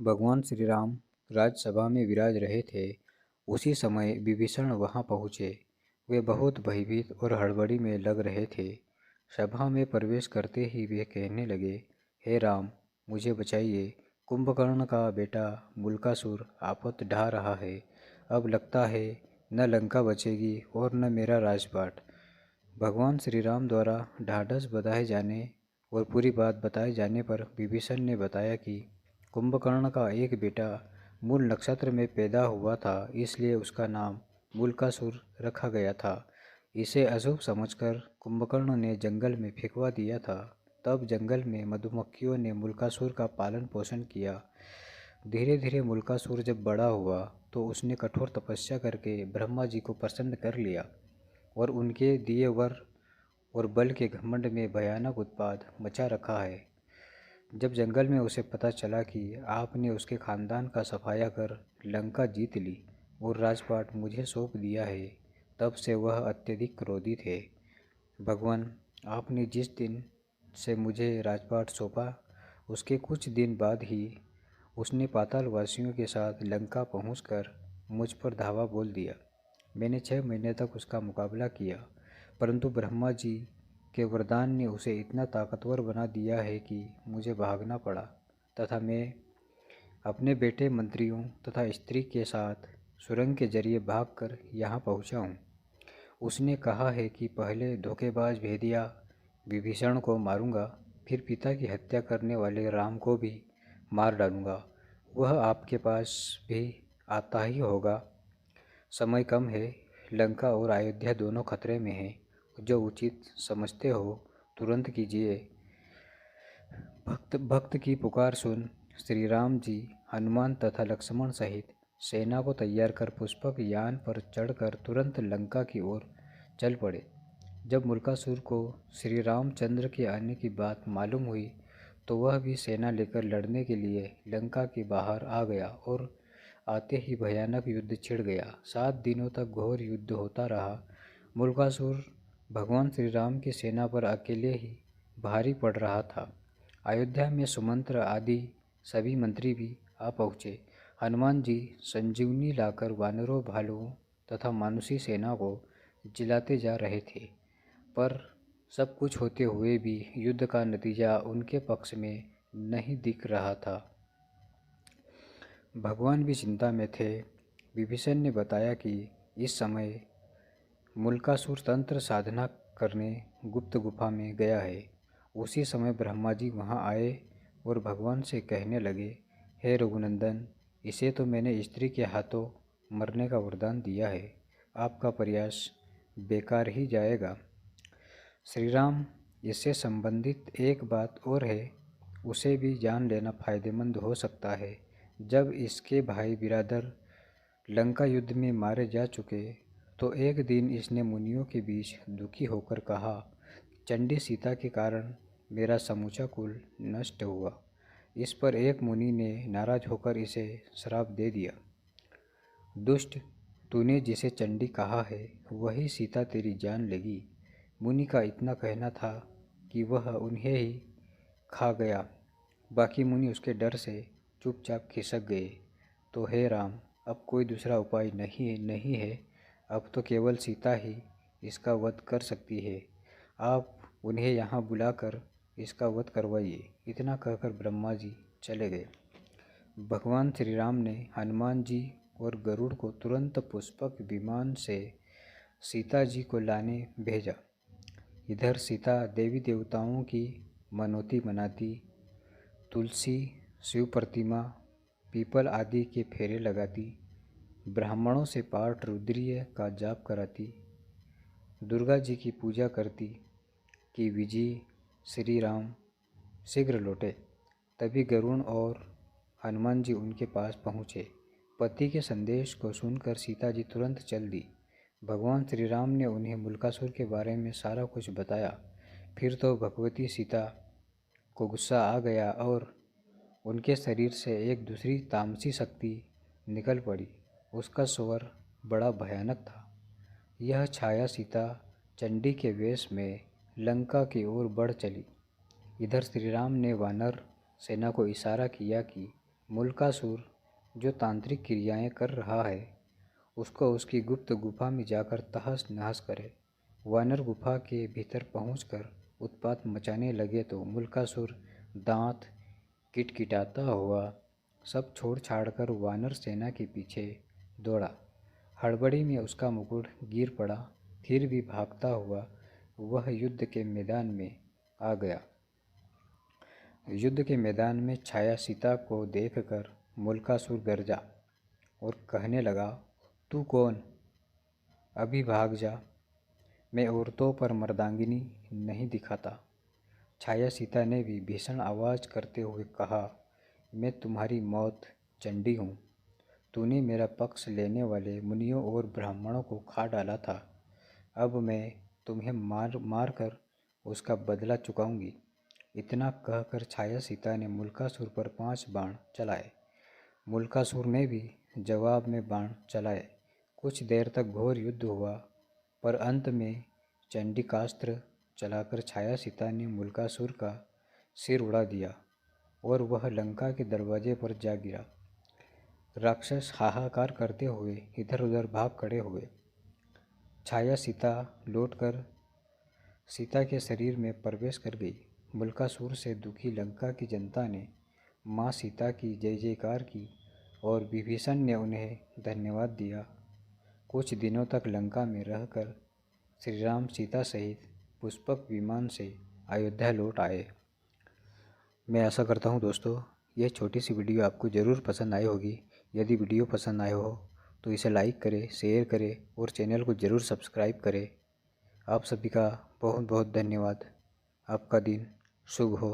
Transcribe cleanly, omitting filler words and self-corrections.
भगवान श्री राम राजसभा में विराज रहे थे। उसी समय विभीषण वहां पहुँचे। वे बहुत भयभीत और हड़बड़ी में लग रहे थे। सभा में प्रवेश करते ही वे कहने लगे, हे राम, मुझे बचाइए। कुंभकर्ण का बेटा मुल्कासुर आफत ढा रहा है। अब लगता है न लंका बचेगी और न मेरा राजपाट। भगवान श्री राम द्वारा ढाढ़स बंधाए जाने और पूरी बात बताए जाने पर विभीषण ने बताया कि कुंभकर्ण का एक बेटा मूल नक्षत्र में पैदा हुआ था, इसलिए उसका नाम मूलकासुर रखा गया था। इसे अशुभ समझकर कुंभकर्ण ने जंगल में फेंकवा दिया था। तब जंगल में मधुमक्खियों ने मूलकासुर का पालन पोषण किया। धीरे धीरे मूलकासुर जब बड़ा हुआ तो उसने कठोर तपस्या करके ब्रह्मा जी को प्रसन्न कर लिया और उनके दिए वर और बल के घमंड में भयानक उत्पात मचा रखा है। जब जंगल में उसे पता चला कि आपने उसके खानदान का सफाया कर लंका जीत ली और राजपाट मुझे सौंप दिया है, तब से वह अत्यधिक क्रोधित है। भगवान, आपने जिस दिन से मुझे राजपाट सौंपा, उसके कुछ दिन बाद ही उसने पातालवासियों के साथ लंका पहुंचकर मुझ पर धावा बोल दिया। मैंने 6 महीने तक उसका मुकाबला किया, परंतु ब्रह्मा जी के वरदान ने उसे इतना ताकतवर बना दिया है कि मुझे भागना पड़ा तथा मैं अपने बेटे मंत्रियों तथा स्त्री के साथ सुरंग के जरिए भागकर यहाँ पहुँचा हूँ। उसने कहा है कि पहले धोखेबाज भेदिया विभीषण को मारूंगा, फिर पिता की हत्या करने वाले राम को भी मार डालूंगा। वह आपके पास भी आता ही होगा। समय कम है, लंका और अयोध्या दोनों खतरे में हैं। जो उचित समझते हो तुरंत कीजिए। भक्त भक्त की पुकार सुन श्री राम जी हनुमान तथा लक्ष्मण सहित सेना को तैयार कर पुष्पक यान पर चढ़कर तुरंत लंका की ओर चल पड़े। जब मूलकासुर को श्री रामचंद्र के आने की बात मालूम हुई तो वह भी सेना लेकर लड़ने के लिए लंका के बाहर आ गया और आते ही भयानक युद्ध छिड़ गया। 7 दिनों तक घोर युद्ध होता रहा। मूलकासुर भगवान श्री राम की सेना पर अकेले ही भारी पड़ रहा था। अयोध्या में सुमंत्र आदि सभी मंत्री भी आ पहुँचे। हनुमान जी संजीवनी लाकर वानरों, भालुओं तथा मानुषी सेना को जिलाते जा रहे थे, पर सब कुछ होते हुए भी युद्ध का नतीजा उनके पक्ष में नहीं दिख रहा था। भगवान भी चिंता में थे। विभीषण ने बताया कि इस समय मूलकासुर तंत्र साधना करने गुप्त गुफा में गया है। उसी समय ब्रह्मा जी वहां आए और भगवान से कहने लगे, हे रघुनंदन, इसे तो मैंने स्त्री के हाथों मरने का वरदान दिया है। आपका प्रयास बेकार ही जाएगा। श्री राम, इससे संबंधित एक बात और है, उसे भी जान लेना फायदेमंद हो सकता है। जब इसके भाई बिरादर लंका युद्ध में मारे जा चुके तो एक दिन इसने मुनियों के बीच दुखी होकर कहा, चंडी सीता के कारण मेरा समूचा कुल नष्ट हुआ। इस पर एक मुनि ने नाराज होकर इसे श्राप दे दिया। दुष्ट, तूने जिसे चंडी कहा है वही सीता तेरी जान लेगी। मुनि का इतना कहना था कि वह उन्हें ही खा गया। बाकी मुनि उसके डर से चुपचाप खिसक गए। तो हे राम, अब कोई दूसरा उपाय नहीं है। अब तो केवल सीता ही इसका वध कर सकती है। आप उन्हें यहाँ बुलाकर इसका वध करवाइए। इतना कहकर ब्रह्मा जी चले गए। भगवान श्री राम ने हनुमान जी और गरुड़ को तुरंत पुष्पक विमान से सीता जी को लाने भेजा। इधर सीता देवी देवताओं की मनौती मनाती, तुलसी, शिव प्रतिमा, पीपल आदि के फेरे लगाती, ब्राह्मणों से पाठ रुद्रीय का जाप कराती, दुर्गा जी की पूजा करती कि विजय श्री राम शीघ्र लौटे। तभी गरुड़ और हनुमान जी उनके पास पहुँचे। पति के संदेश को सुनकर सीता जी तुरंत चल दी। भगवान श्री राम ने उन्हें मूलकासुर के बारे में सारा कुछ बताया। फिर तो भगवती सीता को गुस्सा आ गया और उनके शरीर से एक दूसरी तामसी शक्ति निकल पड़ी। उसका स्वर बड़ा भयानक था। यह छाया सीता चंडी के वेश में लंका की ओर बढ़ चली। इधर श्री राम ने वानर सेना को इशारा किया कि मुल्कासुर जो तांत्रिक क्रियाएं कर रहा है उसको उसकी गुप्त गुफा में जाकर तहस नहस करे। वानर गुफा के भीतर पहुंचकर उत्पात मचाने लगे तो मुल्कासुर दांत किटकिटाता हुआ सब छोड़ छाड़ कर वानर सेना के पीछे दौड़ा। हड़बड़ी में उसका मुकुट गिर पड़ा, फिर भी भागता हुआ वह युद्ध के मैदान में आ गया। युद्ध के मैदान में छाया सीता को देखकर मुल्कासुर गरजा और कहने लगा, तू कौन? अभी भाग जा, मैं औरतों पर मर्दांगिनी नहीं दिखाता। छाया सीता ने भी भीषण आवाज़ करते हुए कहा, मैं तुम्हारी मौत चंडी हूँ। तूने मेरा पक्ष लेने वाले मुनियों और ब्राह्मणों को खा डाला था। अब मैं तुम्हें मार मार कर उसका बदला चुकाऊंगी। इतना कहकर छाया सीता ने मुल्कासुर पर 5 बाण चलाए। मुल्कासुर ने भी जवाब में बाण चलाए। कुछ देर तक घोर युद्ध हुआ, पर अंत में चंडिकास्त्र चलाकर छाया सीता ने मुल्कासुर का सिर उड़ा दिया और वह लंका के दरवाजे पर जा गिरा। राक्षस हाहाकार करते हुए इधर उधर भाग खड़े हुए। छाया सीता लौटकर सीता के शरीर में प्रवेश कर गई। मुल्कासुर से दुखी लंका की जनता ने माँ सीता की जय जयकार की और विभीषण ने उन्हें धन्यवाद दिया। कुछ दिनों तक लंका में रहकर श्री राम सीता सहित पुष्पक विमान से अयोध्या लौट आए। मैं आशा करता हूँ दोस्तों यह छोटी सी वीडियो आपको ज़रूर पसंद आई होगी। यदि वीडियो पसंद आए हो तो इसे लाइक करें, शेयर करें और चैनल को ज़रूर सब्सक्राइब करें। आप सभी का बहुत बहुत धन्यवाद। आपका दिन शुभ हो।